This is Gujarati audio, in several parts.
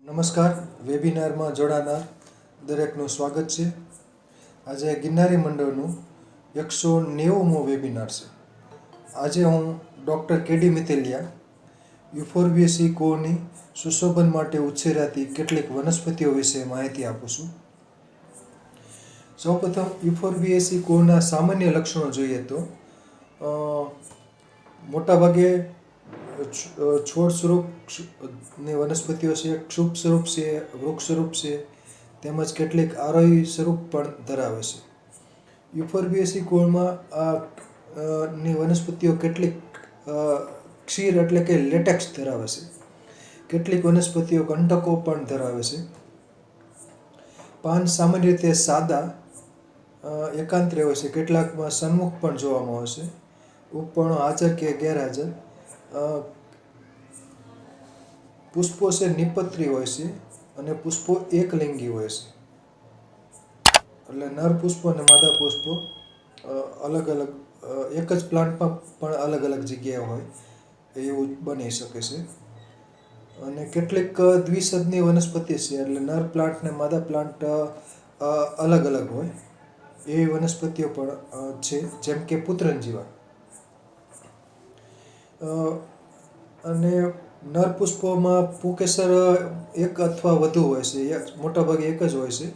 નમસ્કાર. વેબિનારમાં જોડાનાર દરેકનું સ્વાગત છે. આજે ગિરનારી મંડળનું 190મો વેબિનાર છે. આજે હું ડૉક્ટર કેડી મિતેલિયા યુફોર્બિએસી કોની સુશોભન માટે ઉછેરાતી કેટલીક વનસ્પતિઓ વિશે માહિતી આપું છું. સૌપ્રથમ યુફોર્બિએસી કોના સામાન્ય લક્ષણો જોઈએ તો મોટાભાગે છોડ સ્વરૂપની વનસ્પતિઓ છે, ક્ષુપ સ્વરૂપ છે, વૃક્ષ સ્વરૂપ છે, તેમજ કેટલીક આરોહી સ્વરૂપ પણ ધરાવે છે. યુફોર્બિએસી કુળમાં ની વનસ્પતિઓ કેટલીક ક્ષીર એટલે કે લેટેક્સ ધરાવે છે. કેટલીક વનસ્પતિઓ કંટકો પણ ધરાવે છે. પાન સામાન્ય રીતે સાદા એકાંતરે હોય છે. કેટલાકમાં સન્મુખ પણ જોવામાં આવે છે. ઉપપર્ણો હાજર કે ગેરહાજર. પુષ્પો છે નિપત્રી હોય છે અને પુષ્પો એકલિંગી હોય છે. એટલે નર પુષ્પો અને માદા પુષ્પો અલગ અલગ એક જ પ્લાન્ટમાં પણ અલગ અલગ જગ્યાએ હોય એવું બની શકે છે. અને કેટલીક દ્વિસદની વનસ્પતિ છે, એટલે નર પ્લાન્ટ ને માદા પ્લાન્ટ અલગ અલગ હોય એવી વનસ્પતિઓ પણ છે, જેમ કે પુત્રંજીવા. અને નર પુષ્પોમાં પુંકેસર એક અથવા વધુ હોય છે, મોટાભાગે એક જ હોય છે.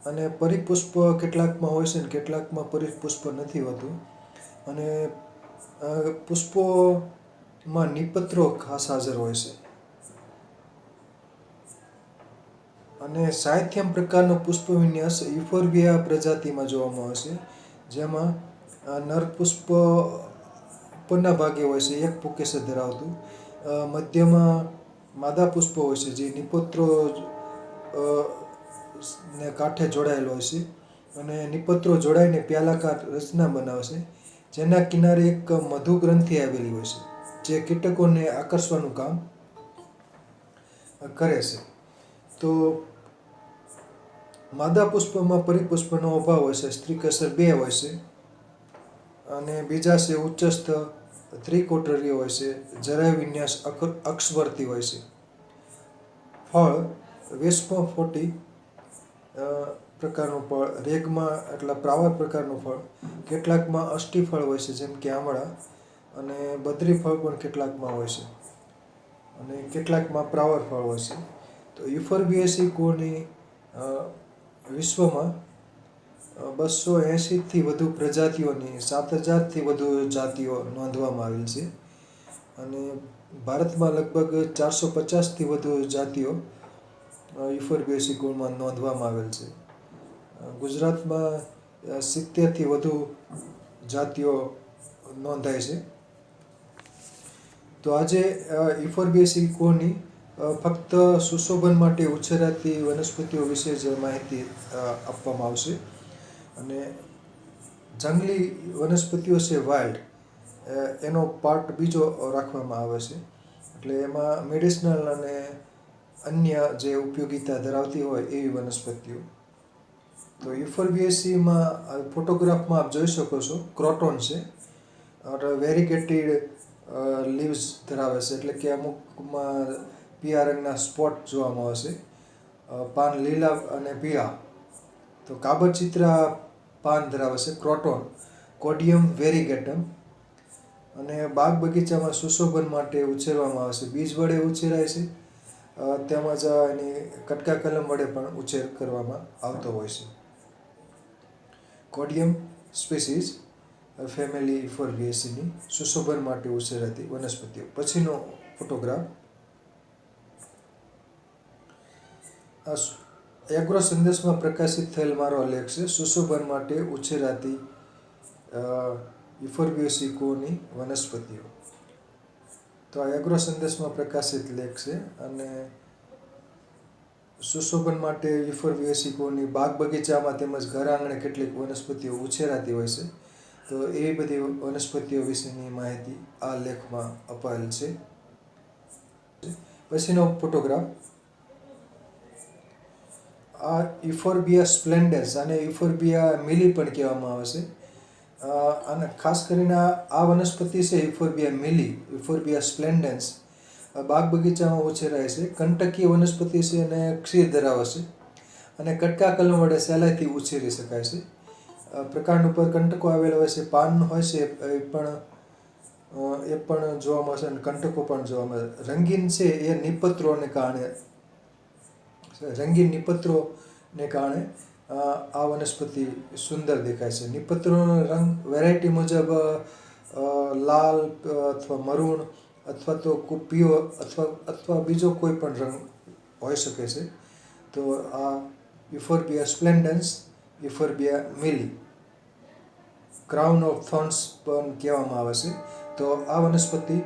અને પરિપુષ્પ કેટલાકમાં હોય છે ને કેટલાકમાં પરિપુષ્પ નથી હોતું. અને પુષ્પોમાં નિપત્રો ખાસ હાજર હોય છે. અને સાયથિયમ પ્રકારનો પુષ્પ વિન્યાસ યુફોર્બિયા પ્રજાતિમાં જોવામાં આવે છે, જેમાં નર પુષ્પ ઉપરના ભાગે હોય છે, એક પુંકેસર ધરાવતું. મધ્યમાં માદા પુષ્પ હોય છે, જે નિપત્રો ને કાંઠે જોડાયેલો હોય છે. અને નિપત્રો જોડાઈને પ્યાલાકાર રચના બનાવે છે, જેના કિનારે એક મધુ ગ્રંથિ આવેલી હોય છે, જે કીટકોને આકર્ષવાનું કામ કરે છે. તો માદા પુષ્પમાં પરિપુષ્પનો અભાવ હોય છે, સ્ત્રીકેસર 2 હોય છે. અને બીજા છે ઉચ્ચસ્થ ત્રિકોટરીય હોય છે, જરાય વિન્યાસ અક્ષવર્તી હોય છે. ફળ વેસ્પોફોટી પ્રકારનું ફળ, રેગમાં એટલે પ્રાવર પ્રકારનું ફળ. કેટલાકમાં અષ્ટિફળ હોય છે, જેમ કે આમળા. અને બદ્રી ફળ પણ કેટલાકમાં હોય છે. અને કેટલાકમાં પ્રાવર ફળ હોય છે. તો યુફોર્બિએસી કુળની વિશ્વમાં 280થી વધુ પ્રજાતિઓની 7000થી વધુ જાતિઓ નોંધવામાં આવેલ છે. અને ભારતમાં લગભગ 450થી વધુ જાતિઓ યુફોર્બિએસી કુળમાં નોંધવામાં આવેલ છે. ગુજરાતમાં 70થી વધુ જાતિઓ નોંધાય છે. તો આજે યુફોર્બિએસી કુળની ફક્ત સુશોભન માટે ઉછેરાતી વનસ્પતિઓ વિશે જ માહિતી આપવામાં આવશે. અને જંગલી વનસ્પતિઓ છે વાઇલ્ડ, એનો પાર્ટ બીજો રાખવામાં આવે છે. એટલે એમાં મેડિસિનલ અને અન્ય જે ઉપયોગિતા ધરાવતી હોય એવી વનસ્પતિઓ. તો યુફોર્બિએસીમાં ફોટોગ્રાફમાં આપ જોઈ શકો છો, ક્રોટોન છે. વેરીગેટેડ લીવ્સ ધરાવે છે, એટલે કે અમુકમાં પીળા રંગના સ્પોટ જોવામાં આવશે. પાન લીલા અને પીળા. તો કાબરચિત્રા પાન ધરાવે છે, ક્રોટોન, કોડિયમ વેરીગેટમ. અને બાગ બગીચામાં સુશોભન માટે ઉછેરવામાં આવે છે. બીજ વડે ઉછેરાય છે, તેમજ એની કટકા કલમ વડે પણ ઉછેર કરવામાં આવતો હોય છે. કોડિયમ સ્પીસીસ ફેમિલી યુફોર્બિએસીની સુશોભન માટે ઉછેરાતી વનસ્પતિઓ. પછીનો ફોટોગ્રાફ. એગ્રો સંદેશમાં પ્રકાશિત થયેલ મારો લેખ છે, સુશોભન માટે ઉછેરાતી યુફોર્બિએસી કુળની વનસ્પતિઓ. તો આ એગ્રો સંદેશમાં પ્રકાશિત લેખ છે. અને સુશોભન માટે યુફોર્બિએસી કુળની બાગ બગીચામાં તેમજ ઘર આંગણે કેટલીક વનસ્પતિઓ ઉછેરાતી હોય છે. તો એવી બધી વનસ્પતિઓ વિશેની માહિતી આ લેખમાં અપાયેલ છે. પછીનો ફોટોગ્રાફ. આ યુફોર્બિયા સ્પ્લેન્ડન્સ અને યુફોર્બિયા મિલી પણ કહેવામાં આવે છે. અને ખાસ કરીને આ વનસ્પતિ છે યુફોર્બિયા મિલી, યુફોર્બિયા સ્પ્લેન્ડન્સ, બાગ બગીચામાં ઉછેરાય છે. કંટકીય વનસ્પતિ છે અને ક્ષીર ધરાવે છે અને કટકા કલમ વડે સહેલાઈથી ઉછેરી શકાય છે. પ્રકાંડ ઉપર કંટકો આવેલો હોય છે, પાન હોય છે એ પણ જોવા મળશે અને કંટકો પણ જોવા મળે. રંગીન છે એ નિપત્રોને કારણે આ વનસ્પતિ સુંદર દેખાય છે. નિપત્રોનો રંગ વેરાયટી મુજબ લાલ અથવા મરૂન અથવા તો પીળો અથવા બીજો કોઈ પણ રંગ હોઈ શકે છે. તો આ યુફોર્બિયા સ્પ્લેન્ડન્સ, યુફોર્બિયા મિલી, ક્રાઉન ઓફ થોર્ન્સ પણ કહેવામાં આવે છે. તો આ વનસ્પતિ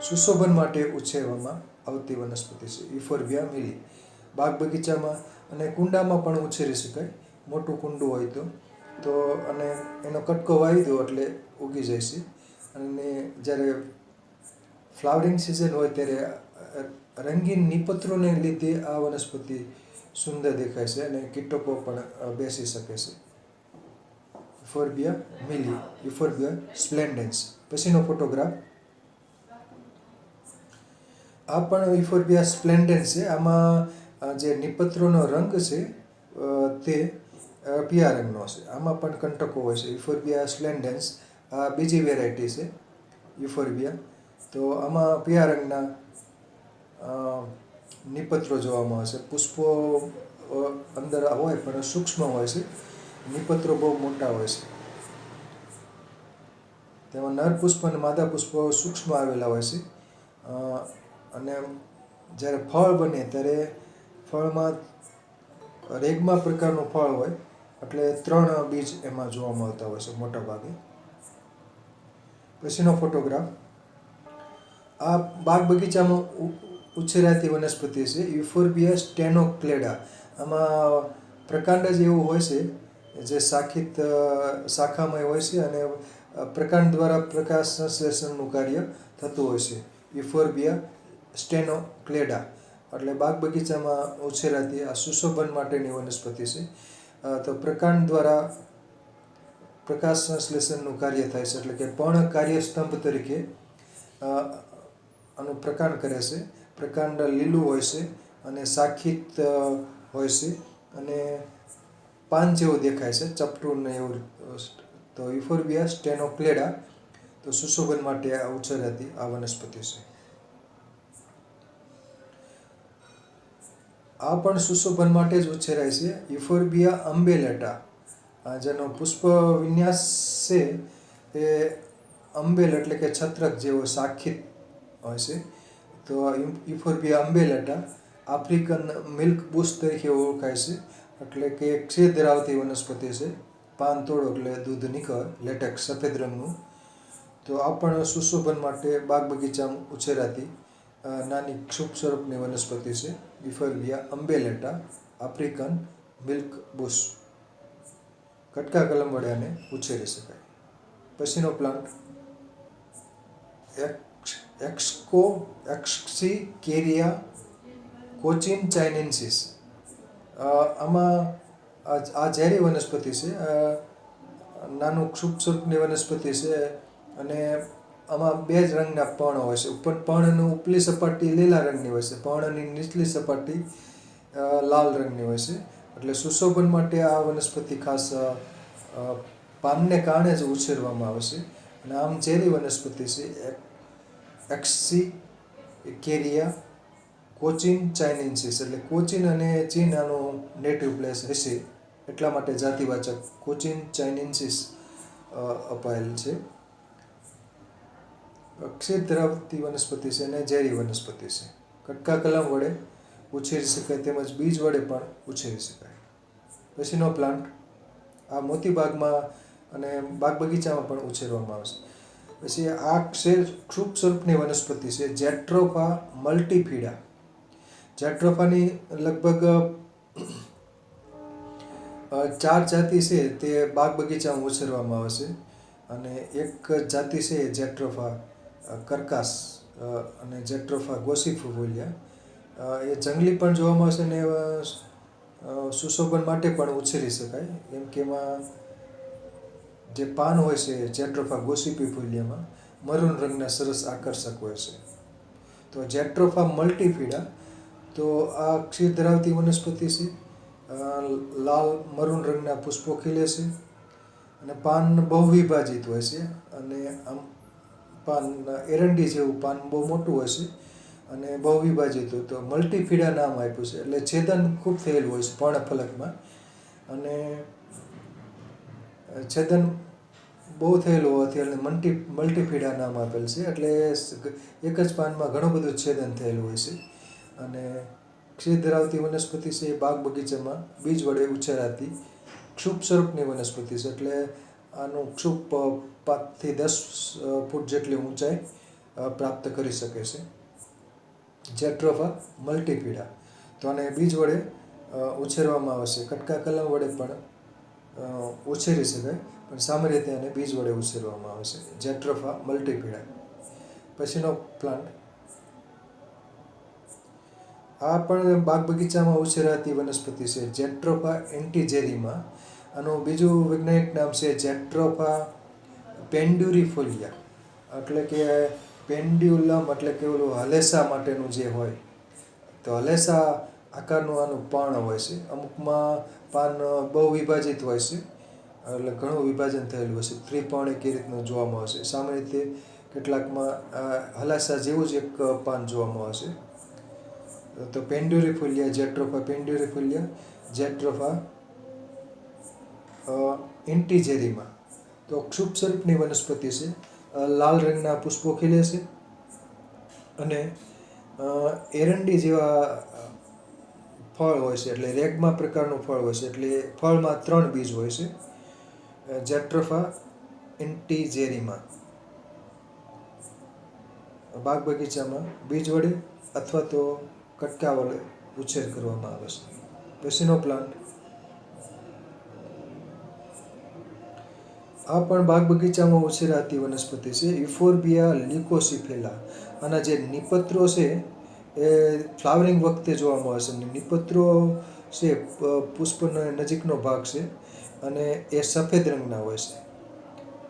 સુશોભન માટે ઉછેરવામાં આવતી વનસ્પતિ છે, યુફોર્બિયા મિલી. બાગ બગીચામાં અને કુંડામાં પણ ઉછેરી શકાય. મોટું કુંડું હોય તો અને એનો કટકો વાવી દો એટલે ઉગી જાય છે. અને જ્યારે ફ્લાવરિંગ સિઝન હોય ત્યારે રંગીન નિપત્રોને લીધે આ વનસ્પતિ સુંદર દેખાય છે અને કીટકો પણ બેસી શકે છે. યુફોર્બિયા મિલી, યુફોર્બિયા સ્પ્લેન્ડન્સ. પછીનો ફોટોગ્રાફ. આ પણ યુફોર્બિયા સ્પ્લેન્ડન્સ છે. આમાં જે નિપત્રોનો રંગ છે તે પીળા રંગનો છે. આમાં પણ કંટકો હોય છે. યુફોર્બિયા સ્પ્લેન્ડન્સ આ બીજી વેરાયટી છે યુફોર્બિયા. તો આમાં પીળા રંગના નિપત્રો જોવામાં આવે છે. પુષ્પો અંદર હોય પણ સૂક્ષ્મ હોય છે. નિપત્રો બહુ મોટા હોય છે. તેમાં નર પુષ્પ અને માદા પુષ્પો સૂક્ષ્મ આવેલા હોય છે. અને જ્યારે ફળ બને ત્યારે ફળમાં રેગમા પ્રકારનું ફળ હોય એટલે 3 બીજ એમાં જોવા મળતા હોય છે મોટા ભાગે. પછીનો ફોટોગ્રાફ. આ બાગ બગીચામાં ઉછેરાતી વનસ્પતિ છે, યુફોર્બિયા સ્ટેનોક્લેડા. આમાં પ્રકાંડ જ એવું હોય છે જે શાખામય હોય છે અને પ્રકાંડ દ્વારા પ્રકાશ સંશ્લેષણનું કાર્ય થતું હોય છે. યુફોર્બિયા સ્ટેનોક્લેડા એટલે બાગ બગીચામાં ઉછેરાતી આ સુશોભન માટેની વનસ્પતિ છે. તો પ્રકાંડ દ્વારા પ્રકાશ સંશ્લેષણનું કાર્ય થાય છે એટલે કે પર્ણ કાર્યસ્તંભ તરીકે આનું પ્રકાંડ કરે છે. પ્રકાંડ લીલું હોય છે અને શાખિત હોય છે અને પાન જેવું દેખાય છે, ચપટું ને એવું. તો યુફોર્બિયા સ્ટેનોક્લેડા તો સુશોભન માટે ઉછેરાતી આ વનસ્પતિ છે. આ પણ સુશોભન માટે જ ઉછેરાય છે, યુફોર્બિયા અમ્બેલેટા. જેનો પુષ્પ વિન્યાસ છે એ અંબેલ એટલે કે છત્રક જેવો શાખિત હોય છે. તો યુફોર્બિયા અમ્બેલેટા આફ્રિકન મિલ્ક બુશ તરીકે ઓળખાય છે. એટલે કે ક્ષીર ધરાવતી વનસ્પતિ છે. પાન તોડો એટલે દૂધ નીકળે, લેટેક્સ સફેદ રંગનું. તો આ પણ સુશોભન માટે બાગ બગીચામાં ઉછેરાતી નાની ક્ષુપ સ્વરૂપની વનસ્પતિ છે, યુફોર્બિયા અમ્બેલેટા આફ્રિકન મિલ્ક બુશ. કટકા કલમ વડે આને ઉછેરી શકાય. પછીનો પ્લાન્ટ એક્સ્કોકેરિયા કોચિન ચાઇનેન્સિસ. આમાં આ ઝેરી વનસ્પતિ છે. નાનું ક્ષુપ સ્વરૂપની વનસ્પતિ છે અને આમાં 2 જ રંગના પર્ણ હોય છે. પર્ણની ઉપલી સપાટી લીલા રંગની હોય છે, પર્ણની નીચલી સપાટી લાલ રંગની હોય છે. એટલે સુશોભન માટે આ વનસ્પતિ ખાસ પાનને કારણે જ ઉછેરવામાં આવે છે. અને આમ ઝેરી વનસ્પતિ છે. એક્સ્કોકેરિયા કોચિન ચાઇનેન્સિસ એટલે કોચિન અને ચીન આનો નેટિવ પ્લેસ હશે એટલા માટે જાતિવાચક કોચિન ચાઇનેન્સિસ અપાયેલ છે. ક્ષીર ધરાવતી વનસ્પતિ છે અને ઝેરી વનસ્પતિ છે. કટકા કલમ વડે ઉછેરી શકાય તેમજ બીજ વડે પણ ઉછેરી શકાય. પછીનો પ્લાન્ટ. આ મોતી બાગમાં અને બાગ બગીચામાં પણ ઉછેરવામાં આવે છે. પછી આ ક્ષુપ સ્વરૂપની વનસ્પતિ છે, જેટ્રોફા મલ્ટીફિડા. જેટ્રોફાની લગભગ 4 જાતિ છે તે બાગ બગીચામાં ઉછેરવામાં આવે છે. અને એક જાતિ છે જેટ્રોફા કર્કાસ અને જેટ્રોફા ગોસિફોલિયા. એ જંગલી પણ જોવા મળશે અને સુશોભન માટે પણ ઉછેરી શકાય. કેમ કે એમાં જે પાન હોય છે જેટ્રોફા ગોસિફોલિયામાં મરૂન રંગના સરસ આકર્ષક હોય છે. તો જેટ્રોફા મલ્ટીફિડા, તો આ ક્ષીર ધરાવતી વનસ્પતિ છે. લાલ મરૂન રંગના પુષ્પો ખીલે છે અને પાન બહુ વિભાજિત હોય છે અને આમ પાન એરંડી જેવું પાન બહુ મોટું હોય છે અને બહુ વિભાજિત હોય. તો મલ્ટીફિડા નામ આપ્યું છે. એટલે છેદન ખૂબ થયેલું હોય છે પર્ણફલકમાં અને છેદન બહુ થયેલું હોવાથી એટલે મલ્ટીફિડા નામ આપેલ છે. એટલે એક જ પાનમાં ઘણું બધું છેદન થયેલું હોય છે અને ક્ષીર ધરાવતી વનસ્પતિ છે. એ બાગ બગીચામાં બીજ વડે ઉછેરાતી ક્ષુપ સ્વરૂપની વનસ્પતિ છે. એટલે આનું ક્ષુપ 5 થી 10 ફૂટ જેટલી ઊંચાઈ પ્રાપ્ત કરી શકે છે. જેટ્રોફા મલ્ટીફિડા, તો આને બીજ વડે ઉછેરવામાં આવે છે. કટકા કલમ વડે પણ ઉછેરી શકાય, પણ સામાન્ય રીતે આને બીજ વડે ઉછેરવામાં આવે છે. જેટ્રોફા મલ્ટીફિડા. પછીનો પ્લાન્ટ, આ પણ બાગ બગીચામાં ઉછેરાતી વનસ્પતિ છે. જેટ્રોફા એન્ટીજેરીમા. આનું બીજું વૈજ્ઞાનિક નામ છે જેટ્રોફા પેન્ડ્યુરિફોલિયા. એટલે કે પેન્ડ્યુલમ એટલે કે ઓલું હલેસા માટેનું જે હોય, તો હલેસા આકારનું આનું પર્ણ હોય છે. અમુકમાં પાન બહુ વિભાજિત હોય છે, એટલે ઘણું વિભાજન થયેલું હોય છે. ત્રિપર્ણિક એ રીતનું જોવામાં આવશે. સામાન્ય રીતે કેટલાકમાં હલાસા જેવું જ એક પાન જોવામાં આવશે. તો પેન્ડ્યુરિફોલિયા, જેટ્રોફા પેન્ડ્યુરિફોલિયા, જેટ્રોફા એન્ટીજેરીમા. તો ક્ષુપ સ્વરૂપની વનસ્પતિ છે. લાલ રંગના પુષ્પો ખીલે છે અને એરંડી જેવા ફળ હોય છે. એટલે રેગમા પ્રકારનું ફળ હોય છે. એટલે ફળમાં 3 બીજ હોય છે. જેટ્રોફા એન્ટીજેરીમા. બાગ બગીચામાં બીજ વડે અથવા તો કટકા વડે ઉછેર કરવામાં આવે છે. પછીનો પ્લાન્ટ, આ પણ બાગ બગીચામાં ઉછેરાતી વનસ્પતિ છે. યુફોર્બિયા લ્યુકોસિફેલા. આના જે નિપત્રો છે એ ફ્લાવરિંગ વખતે જોવામાં આવે છે. નિપત્રો છે પુષ્પનો નજીકનો ભાગ છે અને એ સફેદ રંગના હોય છે.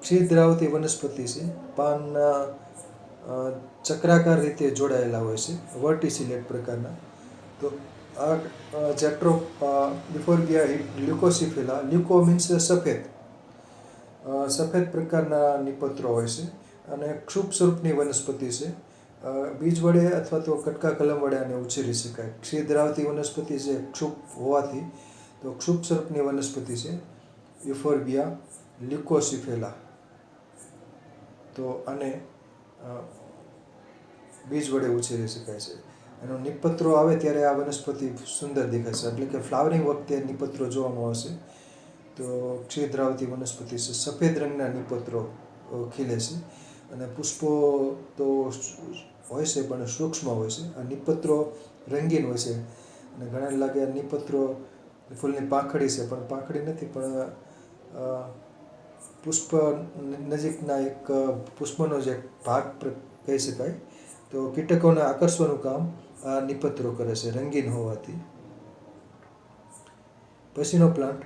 ક્ષીર ધરાવતી વનસ્પતિ છે. પાનના ચક્રાકાર રીતે જોડાયેલા હોય છે, વર્ટિસિલેટ પ્રકારના. તો આ યુફોર્બિયા લ્યુકોસિફેલા. લ્યુકો મીન્સ સફેદ. સફેદ પ્રકારના નિપત્રો હોય છે અને ક્ષુપ સ્વરૂપની વનસ્પતિ છે. બીજ વડે અથવા તો કટકા કલમ વડે આને ઉછેરી શકાય. ક્ષીર ધરાવતી વનસ્પતિ છે ક્ષુપ હોવાથી, તો ક્ષુપ સ્વરૂપની વનસ્પતિ છે યુફોર્બિયા લ્યુકોસિફેલા. તો આને બીજ વડે ઉછેરી શકાય છે. એનો નિપત્રો આવે ત્યારે આ વનસ્પતિ સુંદર દેખાય છે. એટલે કે ફ્લાવરિંગ વખતે નિપત્રો જોવામાં આવશે. તો ક્ષીર ધરાવતી વનસ્પતિ છે. સફેદ રંગના નિપત્રો ખીલે છે અને પુષ્પો તો હોય છે પણ સૂક્ષ્મ હોય છે. આ નિપત્રો રંગીન હોય છે અને ઘણાને લાગે આ નિપત્રો ફૂલની પાંખડી છે, પણ પાંખડી નથી, પણ પુષ્પ નજીકના એક પુષ્પનો જે ભાગ કહી શકાય. તો કીટકોને આકર્ષવાનું કામ આ નિપત્રો કરે છે, રંગીન હોવાથી. પછીનો પ્લાન્ટ,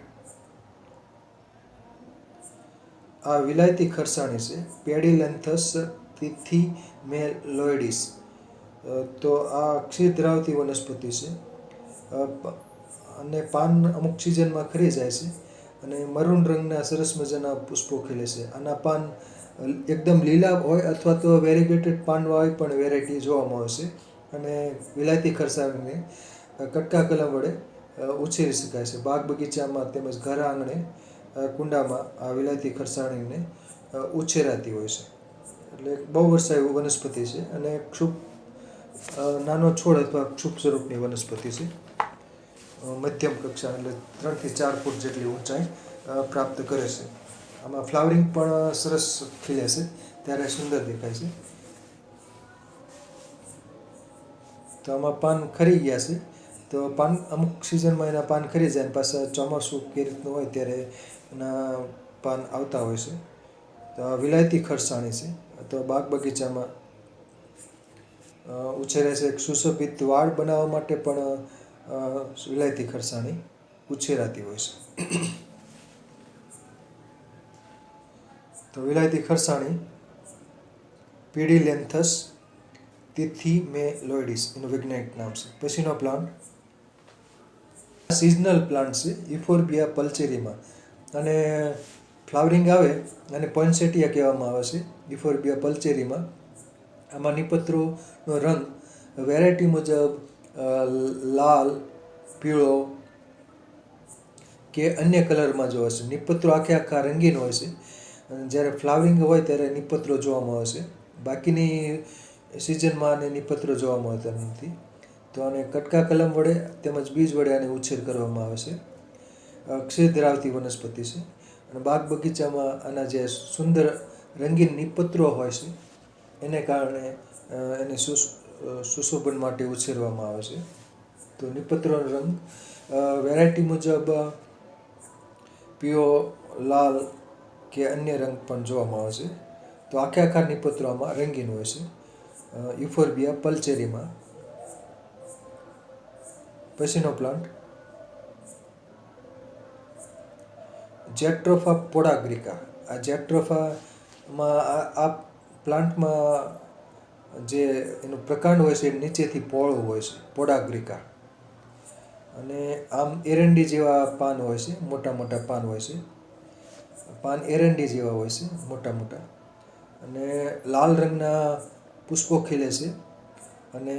આ વિલાયતી ખરસાણી છે. પેડિલેન્થસ પિથિમેલોઇડિસ. તો આ ક્ષીર ધરાવતી વનસ્પતિ છે અને પાન અમુક સિઝનમાં ખરી જાય છે અને મરૂન રંગના સરસ મજાના પુષ્પો ખીલે છે. આના પાન એકદમ લીલા હોય અથવા તો વેરીગેટેડ પાનવાળી પણ વેરાયટી જોવામાં આવશે. અને વિલાયતી ખરસાણીને કટકા કલમ વડે ઉછેરી શકાય છે. બાગ બગીચામાં તેમજ ઘર આંગણે કુંડામાં આ વિલાયતી ખરસાણીને ઉછેરાતી હોય છે. એટલે બહુ વર્ષાયુ વનસ્પતિ છે અને ક્ષુપ નાનો છોડ અથવા ક્ષુપ સ્વરૂપની વનસ્પતિ છે. મધ્યમ કક્ષા એટલે 3 થી 4 ફૂટ જેટલી ઊંચાઈ પ્રાપ્ત કરે છે. આમાં ફ્લાવરિંગ પણ સરસ ખીલે છે ત્યારે સુંદર દેખાય છે. તો આમાં પાન ખરી ગયા છે. તો પાન અમુક સિઝનમાં એના પાન ખરી જાય અને પાછા ચોમાસું કે રીતનું હોય ત્યારે એના પાન આવતા હોય છે. તો આ વિલાયતી ખરસાણી છે. તો બાગ બગીચામાં ઉછેરે છે. સુશોભિત વાડ બનાવવા માટે પણ વિલાયતી ખરસાણી ઉછેરાતી હોય છે. તો વિલાયતી ખરસાણી પેડિલેન્થસ તિથિમેલોઇડિસ એનું વૈજ્ઞાનિક નામ છે. પછીનો પ્લાન્ટ સિઝનલ પ્લાન્ટ છે ઇફોર્બિયા પલ્ચેરીમાં, અને ફ્લાવરિંગ આવે અને પોઇન્સેટિયા કહેવામાં આવે છે ઇફોર્બિયા પલ્ચેરીમાં. આમાં નિપત્રોનો રંગ વેરાયટી મુજબ લાલ, પીળો કે અન્ય કલરમાં જોવા છે. નિપત્રો આખા રંગીન હોય છે, અને જ્યારે ફ્લાવરિંગ હોય ત્યારે નિપત્રો જોવામાં આવે છે. બાકીની સિઝનમાં આને નિપત્રો જોવા મળતા નથી. તો આને કટકા કલમ વડે તેમજ બીજ વડે આને ઉછેર કરવામાં આવે છે. ક્ષીર ધરાવતી વનસ્પતિ છે, અને બાગ બગીચામાં આના જે સુંદર રંગીન નિપત્રો હોય છે એને કારણે એને સુશોભન માટે ઉછેરવામાં આવે છે. તો નિપત્રોનો રંગ વેરાયટી મુજબ પીળો, લાલ કે અન્ય રંગ પણ જોવામાં આવે છે. તો આખા નિપત્રો આમાં રંગીન હોય છે યુફોર્બિયા પલ્ચેરીમાં. પછીનો પ્લાન્ટ જેટ્રોફા પોડાગ્રિકા. આ જેટ્રોફામાં આ પ્લાન્ટમાં જે એનું પ્રકાંડ હોય છે એ નીચેથી પહોળું હોય છે, પોડાગ્રિકા. અને આમ એરંડી જેવા પાન હોય છે, મોટા મોટા પાન હોય છે. પાન એરંડી જેવા હોય છે, મોટા મોટા. અને લાલ રંગના પુષ્પો ખીલે છે, અને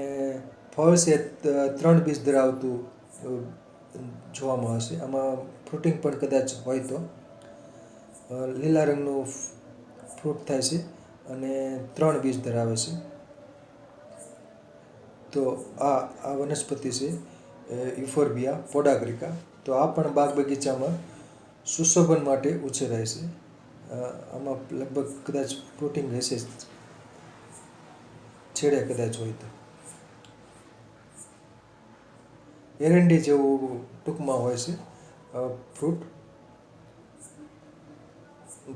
ફળ છે 3 બીજ ધરાવતું જોવા મળે છે. આમાં ફ્રૂટિંગ પણ કદાચ હોય તો લીલા રંગનું ફ્રૂટ થાય છે, અને 3 બીજ ધરાવે છે. તો આ વનસ્પતિ છે યુફોર્બિયા પોડાગ્રિકા. તો આ પણ બાગ બગીચામાં સુશોભન માટે ઉછેરાય છે. આમાં લગભગ કદાચ ફ્રૂટિંગ હશે જ, છેડે કદાચ હોય તો. એરંડી જેવું ટૂંકમાં હોય છે ફ્રૂટ,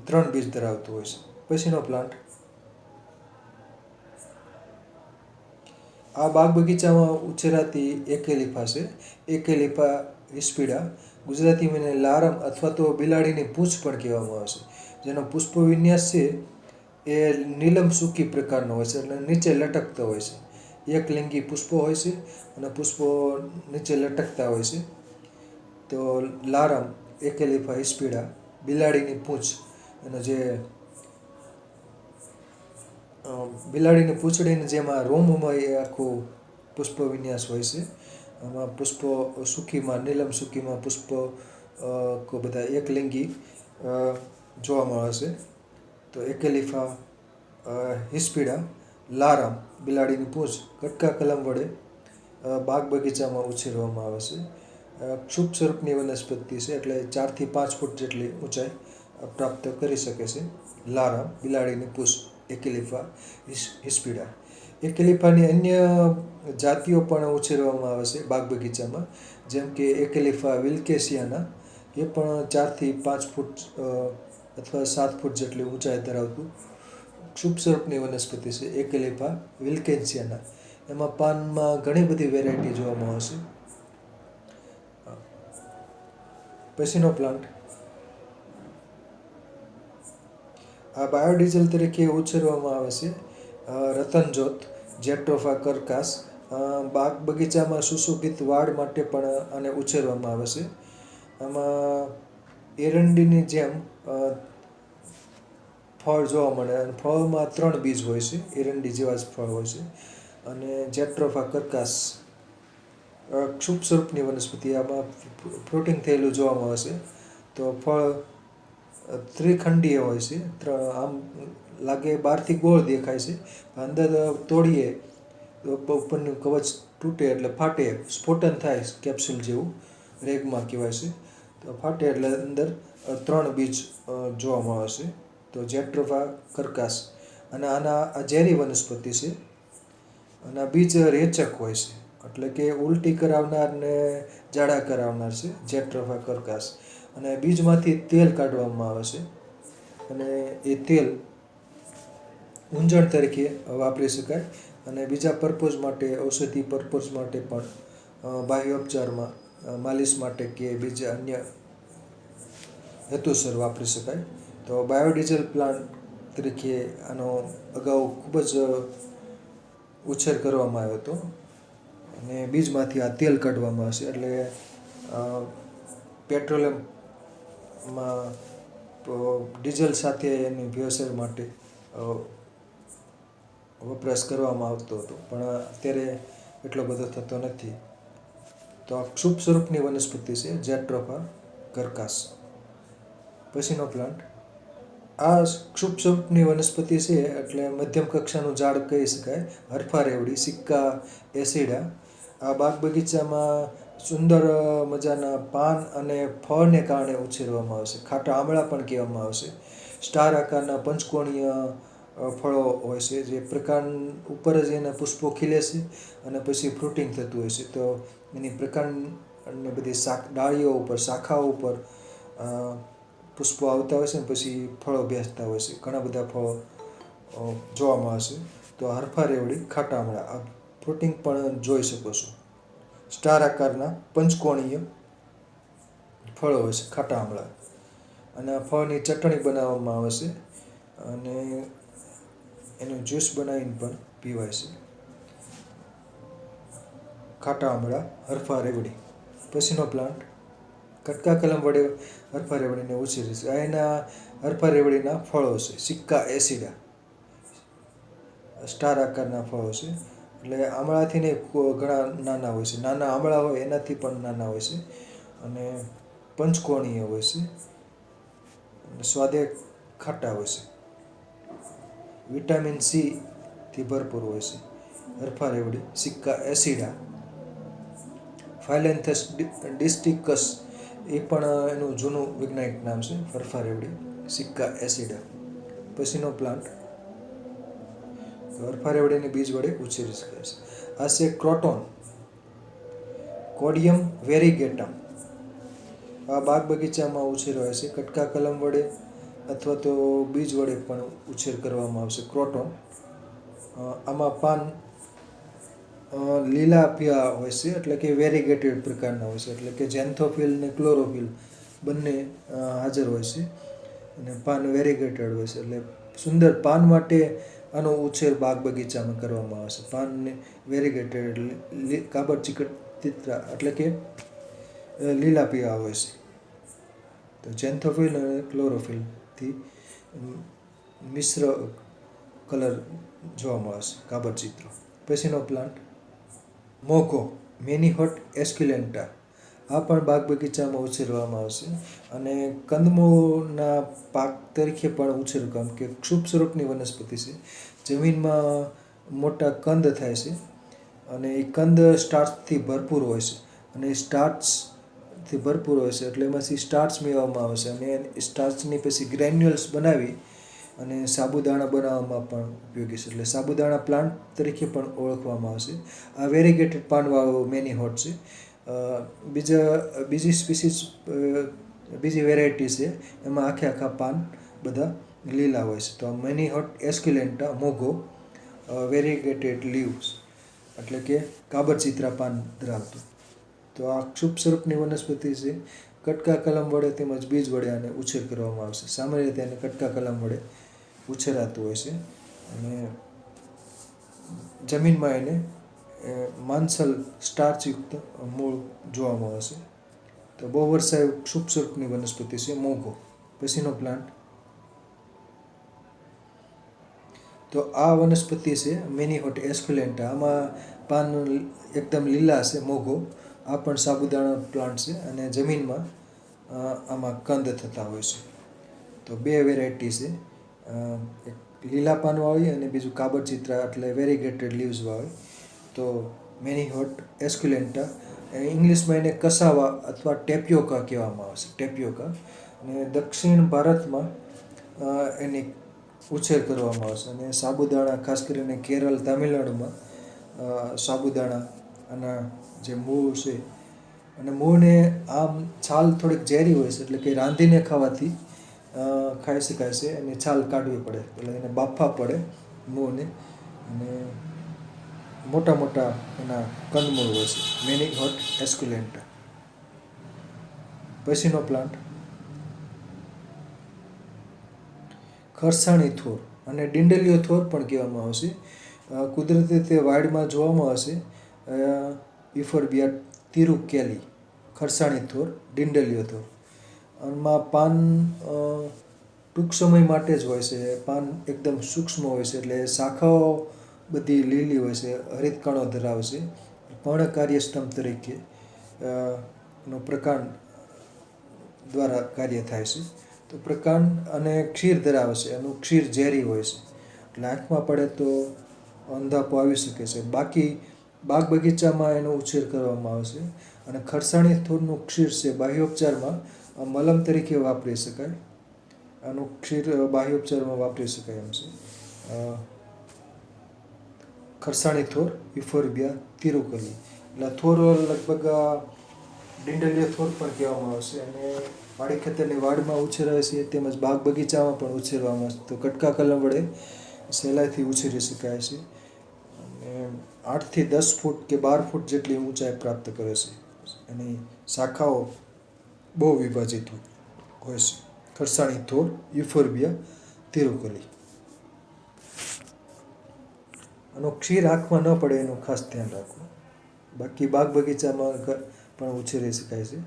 3 બીજ ધરાવતું હોય છે. પછીનો પ્લાન્ટ આ બાગ બગીચામાં ઉછેરાતી એકેલિફા છે, એકેલિફા હિસ્પિડા. ગુજરાતીમાં એને લારમ અથવા તો બિલાડીની પૂંછ પણ કહેવામાં આવે છે. જેનો પુષ્પ વિન્યાસ છે એ નીલમ સૂકી પ્રકારનો હોય છે, એટલે નીચે લટકતો હોય છે. એક લિંગી પુષ્પો હોય છે, અને પુષ્પો નીચે લટકતા હોય છે. તો લારમ, એકેલિફા હિસ્પિડા, બિલાડીની પૂંછ, એનો જે બિલાડીની પૂંછડીની જેમાં રોમમાં એ આખું પુષ્પ વિન્યાસ હોય છે. આમાં પુષ્પો સૂકીમાં, નીલમ સૂકીમાં પુષ્પો બધા એકલિંગી જોવા મળે છે. તો એકેલિફા હિસ્પિડા, લારમ, બિલાડીની પૂંછ, કટકા કલમ વડે બાગ બગીચામાં ઉછેરવામાં આવે છે. ક્ષુપ સ્વરૂપની વનસ્પતિ છે, એટલે 4 થી 5 ફૂટ જેટલી ઊંચાઈ પ્રાપ્ત કરી શકે છે. લારમ, બિલાડીની પૂંછ, એકેલિફા હિસ્પિડા. એકેલિફાની અન્ય જાતિઓ પણ ઉછેરવામાં આવે છે બાગ બગીચામાં, જેમ કે એકેલિફા વિલ્કેસિયાના. એ પણ 4 થી 5 ફૂટ અથવા 7 ફૂટ જેટલી ઊંચાઈ ધરાવતું ક્ષુપ સ્વરૂપની વનસ્પતિ છે એકેલિફા વિલ્કેન્સિયાના. એમાં પાનમાં ઘણી બધી વેરાયટી જોવા મળે છે. પછીનો પ્લાન્ટ આ બાયોડીઝલ તરીકે ઉછેરવામાં આવે છે રતનજોત, જેટ્રોફા કર્કાસ. બાગ બગીચામાં સુશોભિત વાડ માટે પણ આને ઉછેરવામાં આવે છે. આમાં એરંડીની જેમ ફળ જોવા મળે, અને ફળમાં 3 બીજ હોય છે, એરંડી જેવા જ ફળ હોય છે. અને જેટ્રોફા કર્કાસ ક્ષુપ સ્વરૂપની વનસ્પતિ, આમાં ફ્રૂટિંગ થયેલું જોવા મળે છે. તો ફળ ત્રિખંડીય હોય છે. આમ લાગે બહારથી ગોળ દેખાય છે, અંદર તોડીએ તો ઉપરનું કવચ તૂટે એટલે ફાટે, સ્ફોટન થાય કેપ્સ્યુલ જેવું, રેગમાં કહેવાય છે. તો ફાટે એટલે અંદર 3 બીજ જોવા મળે છે. તો જેટ્રોફા કર્કાસ. અને આ ઝેરી વનસ્પતિ છે, અને આ બીજ રેચક હોય છે, એટલે કે ઉલટી કરાવનાર ને ઝાડા કરાવનાર છે જેટ્રોફા કર્કાસ. અને બીજમાંથી તેલ કાઢવામાં આવે છે, અને એ તેલ ઊંજણ તરીકે વાપરી શકાય, અને બીજા પર્પઝ માટે, ઔષધિ પર્પઝ માટે પણ, બાહ્ય ઉપચારમાં, માલિશ માટે કે બીજા અન્ય હેતુસર વાપરી શકાય. તો બાયોડીઝલ પ્લાન્ટ તરીકે આનો અગાઉ ખૂબ જ ઉછેર કરવામાં આવ્યો હતો અને બીજમાંથી આ તેલ કાઢવામાં આવશે. એટલે પેટ્રોલિયમમાં ડીઝલ સાથે એની ભેળસેળ માટે વપરાશ કરવામાં આવતો હતો, પણ અત્યારે એટલો બધો થતો નથી. તો આ ક્ષુપ સ્વરૂપની વનસ્પતિ છે જેટ્રોફા કર્કાસ. પછીનો પ્લાન્ટ, આ ક્ષુપ સ્વરૂપની વનસ્પતિ છે એટલે મધ્યમ કક્ષાનું ઝાડ કહી શકાય. હરફા રેવડી સિક્કા એસિડા. આ બાગ બગીચામાં સુંદર મજાના પાન અને ફળને કારણે ઉછેરવામાં આવશે. ખાટા આમળા પણ કહેવામાં આવશે. સ્ટાર આકારના પંચકોણીય ફળો હોય છે, જે પ્રકાંડ ઉપર જ એના પુષ્પો ખીલે છે અને પછી ફ્રૂટિંગ થતું હોય છે. તો એની પ્રકાંડને બધી ડાળીઓ ઉપર, શાખાઓ ઉપર પુષ્પો આવતા હોય છે ને પછી ફળો બેસતા હોય છે. ઘણા બધા ફળો જોવામાં આવશે. તો હરફા રેવડી ખાટા આમળા, આ ફ્રૂટિંગ પણ જોઈ શકો છો. સ્ટાર આકારના પંચકોણીય ફળો હોય છે, ખાટા આમળા, અને આ ફળની ચટણી બનાવવામાં આવે છે અને એનું જ્યુસ બનાવીને પણ પીવાય છે. ખાટા આમળા, હરફા રેવડી. પછીનો પ્લાન્ટ, કટકા કલમ વડે હરફા રેવડીને ઉછેરે છે. આ એના હરફા રેવડીના ફળો છે, સિક્કા એસિડા. સ્ટાર આકારના ફળો છે, એટલે આમળાથી ને ઘણા નાના હોય છે. નાના આમળા હોય એનાથી પણ નાના હોય છે અને પંચકોણીય હોય છે અને સ્વાદે ખાટા હોય છે. વિટામિન સી થી ભરપૂર હોય છે. હરફા રેવડી સિક્કા એસિડા. ફાઇલેન્થસ ડિસ્ટિકસ એ પણ એનું જૂનું વૈજ્ઞાનિક નામ છે, હરફા રેવડી સિક્કા એસિડા. પછીનો પ્લાન્ટ, હરફા રેવડીને બીજ વડે ઉછેરી શકાય છે. આ છે ક્રોટોન, કોડિયમ વેરીગેટમ. આ બાગ બગીચામાં ઉછેરાય છે. કટકા કલમ વડે અથવા તો બીજ વડે પણ ઉછેર કરવામાં આવશે. ક્રોટોન, આમાં પાન લીલા પીળા હોય છે, એટલે કે વેરીગેટેડ પ્રકારના હોય છે, એટલે કે ઝેન્થોફિલ ને ક્લોરોફિલ બંને હાજર હોય છે અને પાન વેરીગેટેડ હોય છે. એટલે સુંદર પાન માટે આનો ઉછેર બાગ બગીચામાં કરવામાં આવે છે. પાનને વેરીગેટેડ કાબર ચિત્રા એટલે કે લીલા પીળા હોય છે. તો ઝેન્થોફિલ અને ક્લોરોફિલથી મિશ્ર કલર જોવા મળે છે, કાબર ચિત્રો. પછીનો પ્લાન્ટ, મોગો, મેનીહોટ એસ્ક્યુલેન્ટા. આ પણ બાગ બગીચામાં ઉછેરવામાં આવશે અને કંદમૂળના પાક તરીકે પણ ઉછેર, કામ કે ક્ષુપ સ્વરૂપની વનસ્પતિ છે. જમીનમાં મોટા કંદ થાય છે અને એ કંદ સ્ટાર્ચથી ભરપૂર હોય છે અને સ્ટાર્ચથી ભરપૂર હોય છે એટલે એમાંથી સ્ટાર્ચ મેળવવામાં આવે છે અને સ્ટાર્ચની પછી ગ્રેન્યુલ્સ બનાવી અને સાબુદાણા બનાવવામાં પણ ઉપયોગી છે. એટલે સાબુદાણા પ્લાન્ટ તરીકે પણ ઓળખવામાં આવશે. આ વેરીગેટેડ પાનવાળો મેનીહોટ છે. બીજી સ્પીસીસ, બીજી વેરાયટી છે એમાં આખા પાન બધા લીલા હોય છે. તો મેનીહોટ એસ્ક્યુલેન્ટા મોગો, વેરીગેટેડ લીવ્સ, એટલે કે કાબરચિત્રા પાન ધરાવતું. તો આ ક્ષુપ સ્વરૂપની વનસ્પતિ છે. કટકા કલમ વડે તેમજ બીજ વડે આને ઉછેર કરવામાં આવશે. સામાન્ય રીતે આને કટકા કલમ વડે ઉછેરાતું હોય છે અને જમીનમાં એને માંસલ સ્ટાર્ચયુક્ત મૂળ જોવા મળે છે. તો બહુ વર્ષાયુ ક્ષુપ સ્વરૂપની વનસ્પતિ છે મોગો. પછીનો પ્લાન્ટ, તો આ વનસ્પતિ છે મેનીહોટ એસ્ક્યુલેન્ટા. આમાં પાન એકદમ લીલા છે, મોગો. આ પણ સાબુદાણા પ્લાન્ટ છે અને જમીનમાં આમાં કંદ થતા હોય છે. તો બે વેરાયટી છે, એક લીલા પાનવાળી અને બીજું કાબરચિત્રા એટલે વેરીગેટેડ લીવ્સવાળી. તો મેનીહોટ એસ્ક્યુલેન્ટા, ઇંગ્લિશમાં એને કસાવા અથવા ટેપિયોકા કહેવામાં આવે છે, ટેપિયોકા. અને દક્ષિણ ભારતમાં એની ઉછેર કરવામાં આવશે અને સાબુદાણા, ખાસ કરીને કેરળ, તામિલનાડુમાં સાબુદાણાના જે મૂળ છે અને મૂળને આમ છાલ થોડીક ઝેરી હોય છે, એટલે કે રાંધીને ખાવાથી ખાઈ શકાય છે અને છાલ કાઢવી પડે, એટલે એને બાફવા પડે મૂળને અને મોટા મોટા એના કંદમૂળ હોય છે. મેનીહોટ એસ્ક્યુલેન્ટા. પછીનો પ્લાન્ટ, ખરસાણી થોર અને ડિંડલિયો થોર પણ કહેવામાં આવશે. કુદરતી રીતે વાડમાં જોવામાં આવશે ઇફોર્બિયા તિરુકેલી, ખરસાણી થોર, ડિંડલિયો થોર. આમાં પાન ટૂંક સમય માટે જ હોય છે. પાન એકદમ સૂક્ષ્મ હોય છે, એટલે શાખાઓ બધી લીલી હોય છે, હરિતકણો ધરાવે છે. પર્ણ કાર્યસ્તંભ તરીકે નો પ્રકાંડ દ્વારા કાર્ય થાય છે. તો પ્રકાંડ અને ક્ષીર ધરાવે છે. એનું ક્ષીર ઝેરી હોય છે, એટલે આંખમાં પડે તો અંધાપો આવી શકે છે. બાકી બાગ બગીચામાં એનો ઉછેર કરવામાં આવે છે. અને ખરસાણી થોરનું ક્ષીર છે બાહ્યોપચારમાં મલમ તરીકે વાપરી શકાય. આનું ક્ષીર બાહ્યોપચારમાં વાપરી શકાય એમ છે. ખરસાણી થોર ઇફોર્બિયા તિરુકલી, એટલે થોર લગભગ ડિંડલિયો થોર પણ કહેવામાં આવશે. અને વાડી ખેતરની વાડમાં ઉછેરાય છે, તેમજ બાગ બગીચામાં પણ ઉછેરવામાં આવે છે. તો કટકા કલમ વડે સહેલાઈથી ઉછેરી શકાય છે. અને 8 થી 10 ફૂટ કે 12 ફૂટ જેટલી ઊંચાઈ પ્રાપ્ત કરે છે. એની શાખાઓ બહુ વિભાજિત હોય છે. ખરસાણી થોર ઇફોર્બિયા તિરુકલી. આનો ક્ષીર આંખમાં ન પડે એનું ખાસ ધ્યાન રાખવું. બાકી બાગ બગીચામાં પણ ઉછેરી શકાય છે,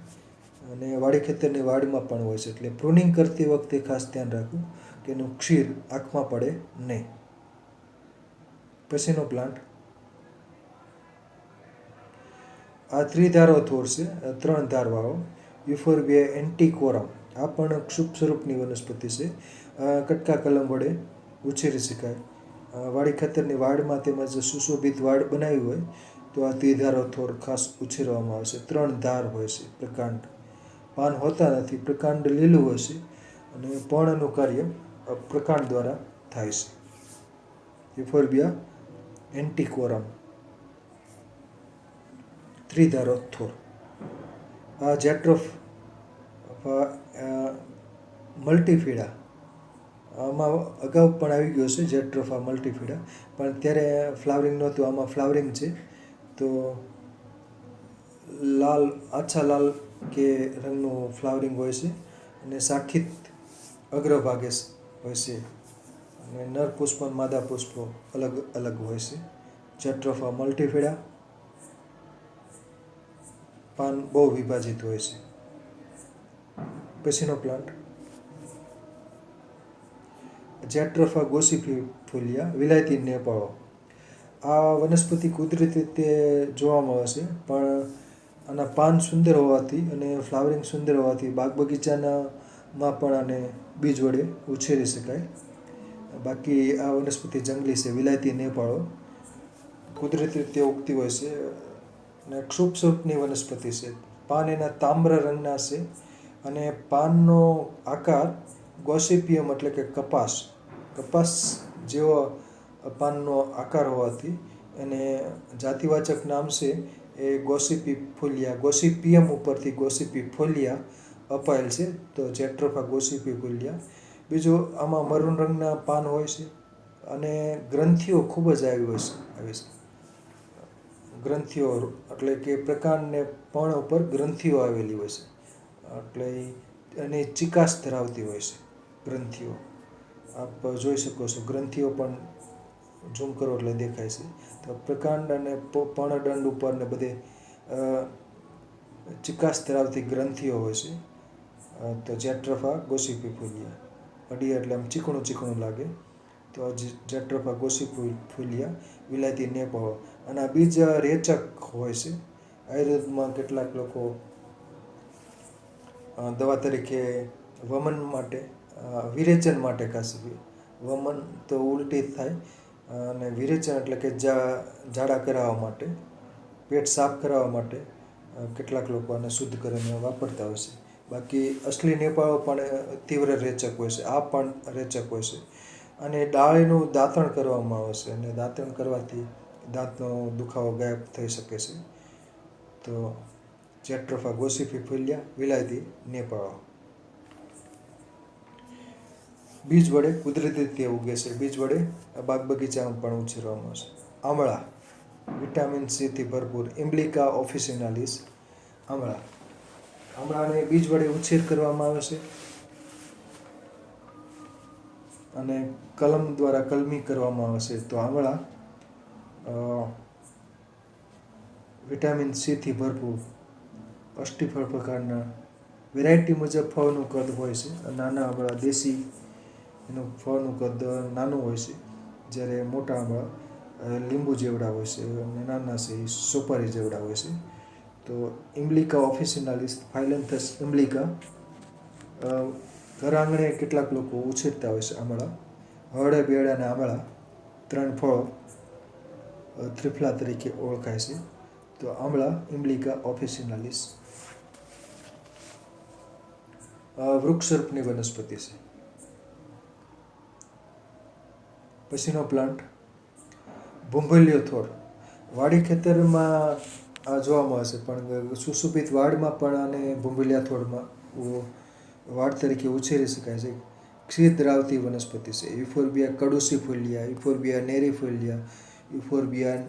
અને વાડી ખેતરની વાડમાં પણ હોય છે. એટલે પ્રુનિંગ કરતી વખતે ખાસ ધ્યાન રાખવું કે એનું ક્ષીર આંખમાં પડે નહીં. પછીનો પ્લાન્ટ આ ત્રિધારો થોર છે, 3 ધારવાળો યુફોર્બિયા એન્ટિકોરમ. આ પણ ક્ષુપ સ્વરૂપની વનસ્પતિ છે. કટકા કલમ વડે ઉછેરી શકાય. વાડી ખેતરની વાડમાં તેમજ સુશોભિત વાડ બનાવી હોય તો આ ત્રિધારો થોર ખાસ ઉછેરવામાં આવે છે. 3 ધાર હોય છે. પ્રકાંડ, પાન હોતા નથી, પ્રકાંડ લીલું હોય છે, અને પર્ણનું કાર્ય પ્રકાંડ દ્વારા થાય છે. યુફોર્બિયા એન્ટિકોરમ, ત્રિધારો થોર. આ જેટ્રોફ મલ્ટીફિડા, આમાં અગાઉ પણ આવી ગયો છે જેટ્રોફા મલ્ટીફિડા, પણ ત્યારે ફ્લાવરિંગ નહોતું. આમાં ફ્લાવરિંગ છે. તો લાલ, આછા લાલ કે રંગનું ફ્લાવરિંગ હોય છે, અને શાખિત અગ્રભાગે હોય છે, અને નર પુષ્પ અને માદા પુષ્પો અલગ અલગ હોય છે. જેટ્રોફા મલ્ટીફિડા. પાન બહુ વિભાજિત હોય છે. પછીનો પ્લાન્ટ જેટ્રોફા ગોસિફોલિયા, વિલાયતી નેપાળો. આ વનસ્પતિ કુદરતી રીતે જોવામાં આવે છે, પણ આના પાન સુંદર હોવાથી અને ફ્લાવરિંગ સુંદર હોવાથી બાગ બગીચામાં પણ આને બીજ વડે ઉછેરી શકાય. બાકી આ વનસ્પતિ જંગલી છે, વિલાયતી નેપાળો. કુદરતી રીતે ઉગતી હોય છે, અને ક્ષુપ સ્વરૂપની વનસ્પતિ છે. પાન એના તામ્ર રંગના છે, અને પાનનો આકાર ગોસિપિયમ એટલે કે કપાસ જેવો પાનનો આકાર હોવાથી એને જાતિવાચક નામ છે એ ગોસિપિફોલિયા, ગોસિપિયમ ઉપરથી ગોસિપિફોલિયા અપાયેલ છે. તો જેટ્રોફા ગોસિપિફોલિયા. બીજું, આમાં મરૂન રંગના પાન હોય છે, અને ગ્રંથિઓ ખૂબ જ આવી છે. ગ્રંથિઓ એટલે કે પ્રકાંડને પર્ણ ઉપર ગ્રંથિઓ આવેલી હોય છે, એટલે એની ચિકાસ ધરાવતી હોય છે ગ્રંથિઓ. આપ જોઈ શકો છો, ગ્રંથિઓ પણ ઝૂમ કરો એટલે દેખાય છે. તો પ્રકાંડ અને પર્ણદંડ ઉપર ને બધે ચિકાસ ધરાવતી ગ્રંથિઓ હોય છે. તો જેટ્રોફા ગોસિપિફોલિયા. અડીએ એટલે આમ ચીકણું ચીકણું લાગે, તો જેટ્રોફા ગોસિપિફોલિયા, વિલાયતી નેપાળો. અને આ બીજ રેચક હોય છે. આયુર્વેદમાં કેટલાક લોકો દવા તરીકે વમન માટે, વિરેચન માટે ખાસ, વમન તો ઉલટી થાય, અને વિરેચન એટલે કે ઝાડા કરાવવા માટે, પેટ સાફ કરાવવા માટે કેટલાક લોકો આને શુદ્ધ કરીને વાપરતા હોય છે. બાકી અસલી નેપાળો પણ તીવ્ર રેચક હોય છે. આ પણ રેચક હોય છે. અને ડાળીનું દાંતણ કરવામાં આવે છે, અને દાંતણ કરવાથી દાંતનો દુખાવો ગાયબ થઈ શકે છે. તો જેટ્રોફા ગોસિપિફોલિયા, વિલાયતી નેપાળો. બીજ વડે કુદરતી રીતે ઉગે છે. બીજ વડે બાગ બગીચામાં પણ ઉછેરવામાં આવે છે. આમળા, વિટામિન સીથી ભરપૂર, ઇમ્બ્લિકા ઓફિસિનાલિસ. આમળાને બીજ વડે ઉછેર કરવામાં આવે છે, અને કલમ દ્વારા કલમી કરવામાં આવે છે. તો આમળા વિટામિન સીથી ભરપૂર અષ્ટીફળ પ્રકારના વેરાયટી મુજબ ફળનું કદ હોય છે. નાના આંબળા દેશી એનું ફળનું કદ નાનું હોય છે, જ્યારે મોટા આંબળા લીંબુ જેવડા હોય છે અને નાના છે એ સોપારી જેવડા હોય છે. તો ઇમ્બ્લિકા ઓફિસિનાલિસ ફાઇલેન્થસ ઇમ્બ્લિકા ઘર આંગણે કેટલાક લોકો ઉછેરતા હોય છે આંબળા. હળે, બેડ અને આંબળા 3 ફળો ત્રિફલા તરીકે ઓળખાય છે. તો આંબળા ઇમ્બ્લિકા ઓફિસિનાલિસ વૃક્ષસર્પની વનસ્પતિ છે. પછીનો પ્લાન્ટ ભૂંભલિયો થોર. વાડી ખેતરમાં આ જોવા મળે છે, પણ સુશોભિત વાડમાં પણ આને ભૂંભલિયા થોડમાં વાડ તરીકે ઉછેરી શકાય છે. ક્ષીર ધરાવતી વનસ્પતિ છે. યુફોર્બિયા કડુસીફોલિયા, યુફોર્બિયા નેરીફોલિયા, યુફોર્બિયા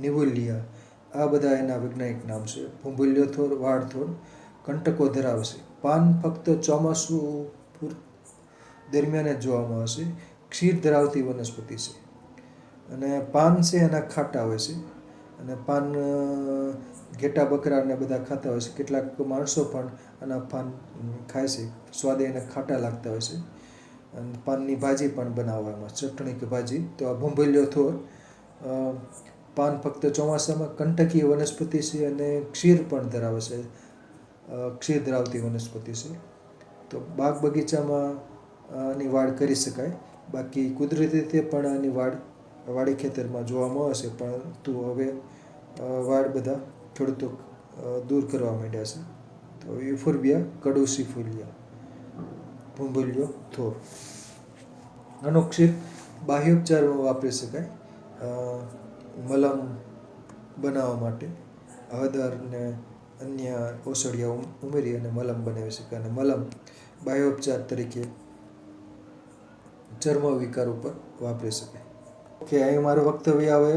નિવોલિયા, આ બધા એના વૈજ્ઞાનિક નામ છે. ભૂંભલિયો થોર, વાડ થોર કંટકો ધરાવે છે. પાન ફક્ત ચોમાસું દરમિયાન જ જોવા મળે છે. ક્ષીર ધરાવતી વનસ્પતિ છે અને પાન છે એના ખાટા હોય છે અને પાન ઘેટા બકરા ને બધા ખાતા હોય છે. કેટલાક માણસો પણ આના પાન ખાય છે. સ્વાદે એને ખાટા લાગતા હોય છે અને પાનની ભાજી પણ બનાવવામાં, ચટણી કે ભાજી. તો આ ભૂંભલિયો થોર પાન ફક્ત ચોમાસામાં કંટકીય વનસ્પતિ છે અને ક્ષીર પણ ધરાવે છે. ક્ષીર ધરાવતી વનસ્પતિ છે. તો બાગ બગીચામાં આની વાડ કરી શકાય. બાકી કુદરતી રીતે પણ આની વાડી ખેતરમાં જોવા મળે છે, પરંતુ હવે વાડ બધા ખેડૂતો દૂર કરવા માંડ્યા છે. તો યુફોર્બિયા કડુસીફોલિયા, ભૂંભલિયો થોર. આનો ક્ષીર બાહ્યોપચારમાં વાપરી શકાય. મલમ બનાવવા માટે હળદર ને અન્ય ઔષધિઓ ઉમેરી અને મલમ બનાવી શકાય. અને મલમ બાહ્યોપચાર તરીકે ચર્મ વિકાર ઉપર વાપરી શકાય. ઓકે, અહીં મારું વક્તવ્ય આવે